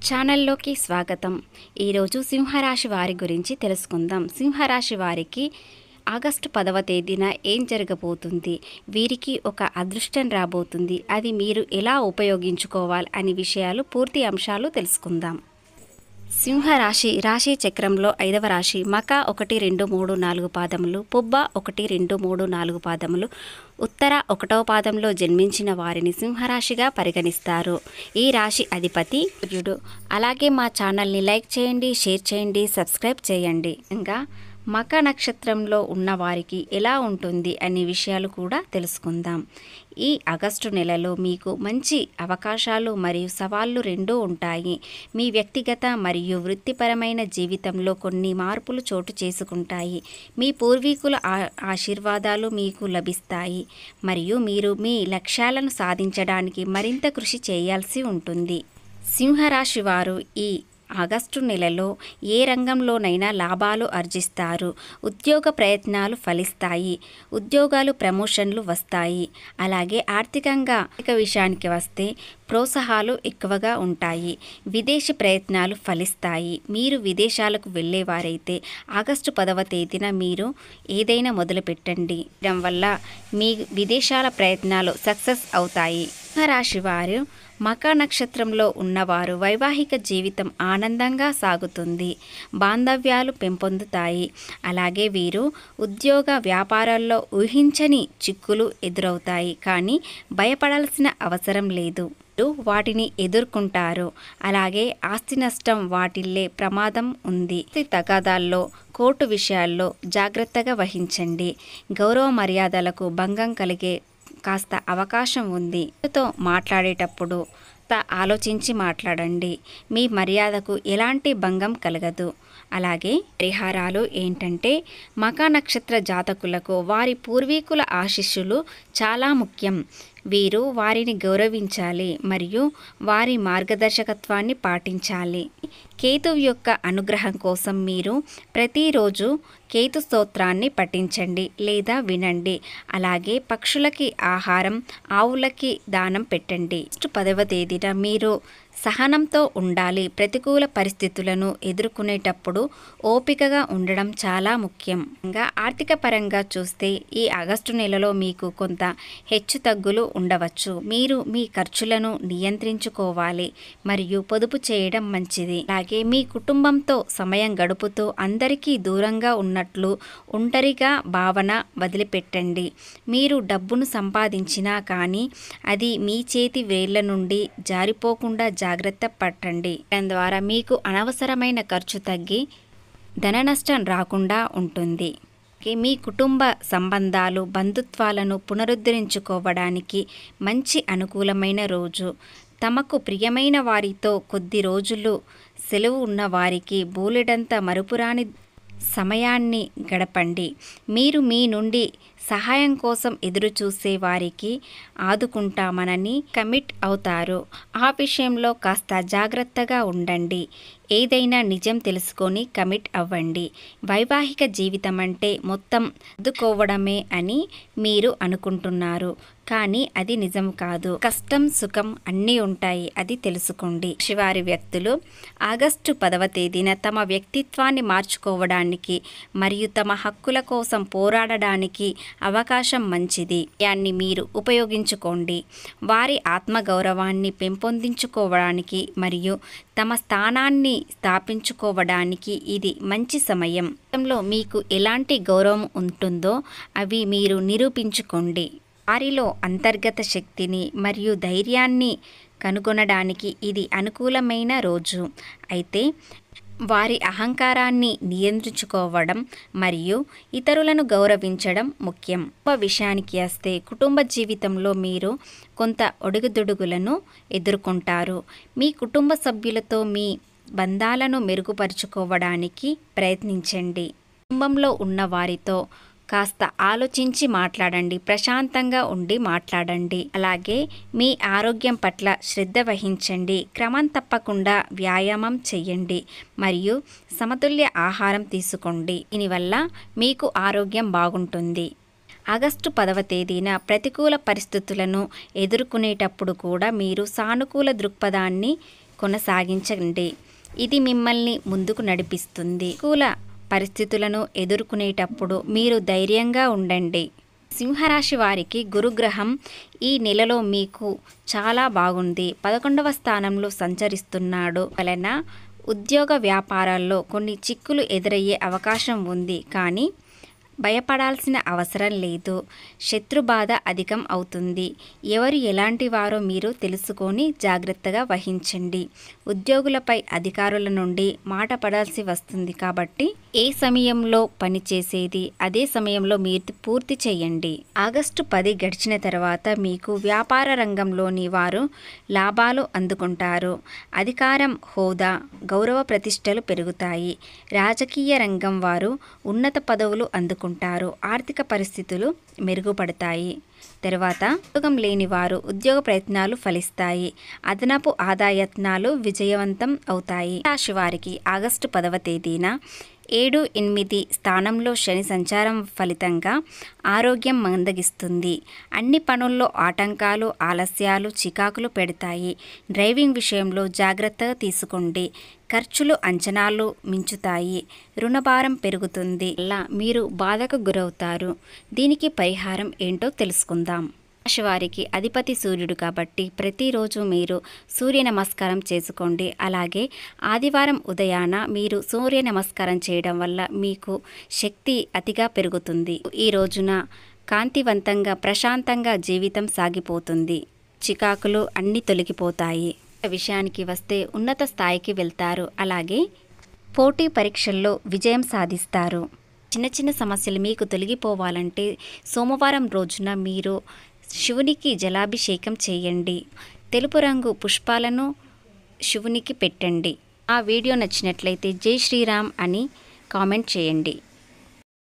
ఛానల్లోకి స్వాగతం. ఈరోజు సింహరాశి వారి గురించి తెలుసుకుందాం. సింహరాశి వారికి ఆగస్టు 10వ తేదీన ఏం జరగబోతుంది, వీరికి ఒక అదృష్టం రాబోతుంది, అది మీరు ఎలా ఉపయోగించుకోవాలి అనే విషయాలు పూర్తి అంశాలు తెలుసుకుందాం. సింహరాశి రాశి చక్రంలో 5వ రాశి. మక 1, 2, 3, 4 పాదములు, పుబ్బ 1, 2, 3, 4 పాదములు, ఉత్తర 1వ పాదంలో జన్మించిన వారిని సింహరాశిగా పరిగణిస్తారు. ఈ రాశి అధిపతి సూర్యుడు. అలాగే మా ఛానల్ని లైక్ చేయండి, షేర్ చేయండి, సబ్స్క్రైబ్ చేయండి. ఇంకా మక నక్షత్రంలో ఉన్న వారికి ఎలా ఉంటుంది అనే విషయాలు కూడా తెలుసుకుందాం. ఈ ఆగస్టు నెలలో మీకు మంచి అవకాశాలు మరియు సవాళ్లు రెండూ ఉంటాయి. మీ వ్యక్తిగత మరియు వృత్తిపరమైన జీవితంలో కొన్ని మార్పులు చోటు చేసుకుంటాయి. మీ పూర్వీకుల ఆశీర్వాదాలు మీకు లభిస్తాయి మరియు మీరు మీ లక్ష్యాలను సాధించడానికి మరింత కృషి చేయాల్సి ఉంటుంది. సింహరాశి వారు ఈ ఆగస్టు నెలలో ఏ రంగంలోనైనా లాభాలు ఆర్జిస్తారు. ఉద్యోగ ప్రయత్నాలు ఫలిస్తాయి. ఉద్యోగాలు ప్రమోషన్లు వస్తాయి. అలాగే ఆర్థికంగా విషయానికి వస్తే ప్రోత్సాహాలు ఎక్కువగా ఉంటాయి. విదేశీ ప్రయత్నాలు ఫలిస్తాయి. మీరు విదేశాలకు వెళ్ళేవారైతే ఆగస్టు 10వ తేదీన మీరు ఏదైనా మొదలుపెట్టండి. దాని వల్ల మీ విదేశాల ప్రయత్నాలు సక్సెస్ అవుతాయి. సింహరాశి వారు మక నక్షత్రంలో ఉన్నవారు వైవాహిక జీవితం ఆనందంగా సాగుతుంది. బాంధవ్యాలు పెంపొందుతాయి. అలాగే వీరు ఉద్యోగ వ్యాపారాల్లో ఊహించని చిక్కులు ఎదురవుతాయి, కానీ భయపడాల్సిన అవసరం లేదు. వాటిని ఎదుర్కొంటారు. అలాగే ఆస్తి నష్టం వాటిల్లే ప్రమాదం ఉంది. తగాదాల్లో కోర్టు విషయాల్లో జాగ్రత్తగా వహించండి. గౌరవ మర్యాదలకు భంగం కలిగే కాస్త అవకాశం ఉంది. తో మాట్లాడేటప్పుడు ఆలోచించి మాట్లాడండి. మీ మర్యాదకు ఎలాంటి భంగం కలగదు. అలాగే పరిహారాలు ఏంటంటే, మక నక్షత్ర జాతకులకు వారి పూర్వీకుల ఆశీస్సులు చాలా ముఖ్యం. వీరు వారిని గౌరవించాలి మరియు వారి మార్గదర్శకత్వాన్ని పాటించాలి. కేతువు యొక్క అనుగ్రహం కోసం మీరు ప్రతిరోజు కేతు స్తోత్రాన్ని పఠించండి లేదా వినండి. అలాగే పక్షులకి ఆహారం, ఆవులకి దానం పెట్టండి. 10వ తేదీన మీరు సహనంతో ఉండాలి. ప్రతికూల పరిస్థితులను ఎదుర్కొనేటప్పుడు ఓపికగా ఉండడం చాలా ముఖ్యం. ఇంకా ఆర్థిక పరంగా చూస్తే ఈ ఆగస్టు నెలలో మీకు కొంత హెచ్చుతగ్గులు ఉండవచ్చు. మీరు మీ ఖర్చులను నియంత్రించుకోవాలి మరియు పొదుపు చేయడం మంచిది. అలాగే మీ కుటుంబంతో సమయం గడుపుతూ అందరికీ దూరంగా ఉన్నట్లు ఒంటరిగా భావన వదిలిపెట్టండి. మీరు డబ్బును సంపాదించినా కానీ అది మీ చేతి వేళ్ల నుండి జారిపోకుండా జాగ్రత్త పట్టండి. దాని ద్వారా మీకు అనవసరమైన ఖర్చు తగ్గి ధన నష్టం రాకుండా ఉంటుంది. మీ కుటుంబ సంబంధాలు, బంధుత్వాలను పునరుద్ధరించుకోవడానికి మంచి అనుకూలమైన రోజు. తమకు ప్రియమైన వారితో కొద్ది రోజులు సెలవు ఉన్న వారికి బోలెడంత మరుపురాని సమయాన్ని గడపండి. మీరు మీ నుండి సహాయం కోసం ఎదురుచూసే వారికి ఆదుకుంటామనని కమిట్ అవుతారు. ఆ విషయంలో కాస్త జాగ్రత్తగా ఉండండి. ఏదైనా నిజం తెలుసుకొని కమిట్ అవ్వండి. వైవాహిక జీవితం అంటే మొత్తం అద్దుకోవడమే అని మీరు అనుకుంటున్నారు, కానీ అది నిజం కాదు. కష్టం, సుఖం అన్నీ ఉంటాయి, అది తెలుసుకోండి. శివారి వ్యక్తులు ఆగస్టు 10వ తేదీన తమ వ్యక్తిత్వాన్ని మార్చుకోవడానికి మరియు తమ హక్కుల కోసం పోరాడడానికి అవకాశం మంచిది. దాన్ని మీరు ఉపయోగించుకోండి. వారి ఆత్మగౌరవాన్ని పెంపొందించుకోవడానికి మరియు తమ స్థానాన్ని స్థాపించుకోవడానికి ఇది మంచి సమయం. మీకు ఎలాంటి గౌరవం ఉంటుందో అవి మీరు నిరూపించుకోండి. వారిలో అంతర్గత శక్తిని మరియు ధైర్యాన్ని కనుగొనడానికి ఇది అనుకూలమైన రోజు. అయితే వారి అహంకారాన్ని నియంత్రించుకోవడం మరియు ఇతరులను గౌరవించడం ముఖ్యం. విషయానికి వస్తే కుటుంబ జీవితంలో మీరు కొంత ఒడుగుదొడుగులను ఎదుర్కొంటారు. మీ కుటుంబ సభ్యులతో మీ బంధాలను మెరుగుపరుచుకోవడానికి ప్రయత్నించండి. కుటుంబంలో ఉన్న వారితో కాస్త ఆలోచించి మాట్లాడండి. ప్రశాంతంగా ఉండి మాట్లాడండి. అలాగే మీ ఆరోగ్యం పట్ల శ్రద్ధ వహించండి. క్రమం తప్పకుండా వ్యాయామం చేయండి మరియు సమతుల్య ఆహారం తీసుకోండి. దీనివల్ల మీకు ఆరోగ్యం బాగుంటుంది. ఆగస్టు 10వ తేదీన ప్రతికూల పరిస్థితులను ఎదుర్కొనేటప్పుడు కూడా మీరు సానుకూల దృక్పథాన్ని కొనసాగించండి. ఇది మిమ్మల్ని ముందుకు నడిపిస్తుంది. ప్రతికూల పరిస్థితులను ఎదుర్కొనేటప్పుడు మీరు ధైర్యంగా ఉండండి. సింహరాశి వారికి గురుగ్రహం ఈ నెలలో మీకు చాలా బాగుంది. 11వ స్థానంలో సంచరిస్తున్నాడు వలన ఉద్యోగ వ్యాపారాల్లో కొన్ని చిక్కులు ఎదురయ్యే అవకాశం ఉంది. కానీ భయపడాల్సిన అవసరం లేదు. శత్రుబాధ అధికం అవుతుంది. ఎవరు ఎలాంటి వారో మీరు తెలుసుకొని జాగ్రత్తగా వహించండి. ఉద్యోగులపై అధికారుల నుండి మాట పడాల్సి వస్తుంది కాబట్టి ఏ సమయంలో పని చేసేది అదే సమయంలో మీరు పూర్తి చేయండి. ఆగస్టు 10 గడిచిన తర్వాత మీకు వ్యాపార రంగంలోని వారు లాభాలు అందుకుంటారు. అధికారం, హోదా, గౌరవ ప్రతిష్టలు పెరుగుతాయి. రాజకీయ రంగం వారు ఉన్నత పదవులు అందుకుంటారు. ఆర్థిక పరిస్థితులు మెరుగుపడతాయి. తర్వాత ఉద్యోగం లేని వారు ఉద్యోగ ప్రయత్నాలు ఫలిస్తాయి. అదనపు ఆదాయత్నాలు విజయవంతం అవుతాయి. రాశి వారికి ఆగస్టు 10వ తేదీన 7, 8 స్థానంలో శని సంచారం ఫలితంగా ఆరోగ్యం మందగిస్తుంది. అన్ని పనుల్లో ఆటంకాలు, ఆలస్యాలు, చికాకులు పెడతాయి. డ్రైవింగ్ విషయంలో జాగ్రత్తగా తీసుకోండి. ఖర్చులు అంచనాలు మించుతాయి. రుణభారం పెరుగుతుంది. అలా మీరు బాధకు గురవుతారు. దీనికి పరిహారం ఏంటో తెలుసుకుందాం. రాశివారికి అధిపతి సూర్యుడు కాబట్టి ప్రతిరోజు మీరు సూర్య నమస్కారం చేసుకోండి. అలాగే ఆదివారం ఉదయాన మీరు సూర్య నమస్కారం చేయడం వల్ల మీకు శక్తి అతిగా పెరుగుతుంది. ఈ రోజున కాంతివంతంగా ప్రశాంతంగా జీవితం సాగిపోతుంది. చికాకులు అన్నీ తొలగిపోతాయి. విషయానికి వస్తే ఉన్నత స్థాయికి వెళ్తారు. అలాగే పోటీ పరీక్షల్లో విజయం సాధిస్తారు. చిన్న చిన్న సమస్యలు మీకు తొలగిపోవాలంటే సోమవారం రోజున మీరు శివునికి జలాభిషేకం చేయండి. తెలుపు రంగు పుష్పాలను శివునికి పెట్టండి. ఆ వీడియో నచ్చినట్లయితే జై శ్రీరామ్ అని కామెంట్ చేయండి.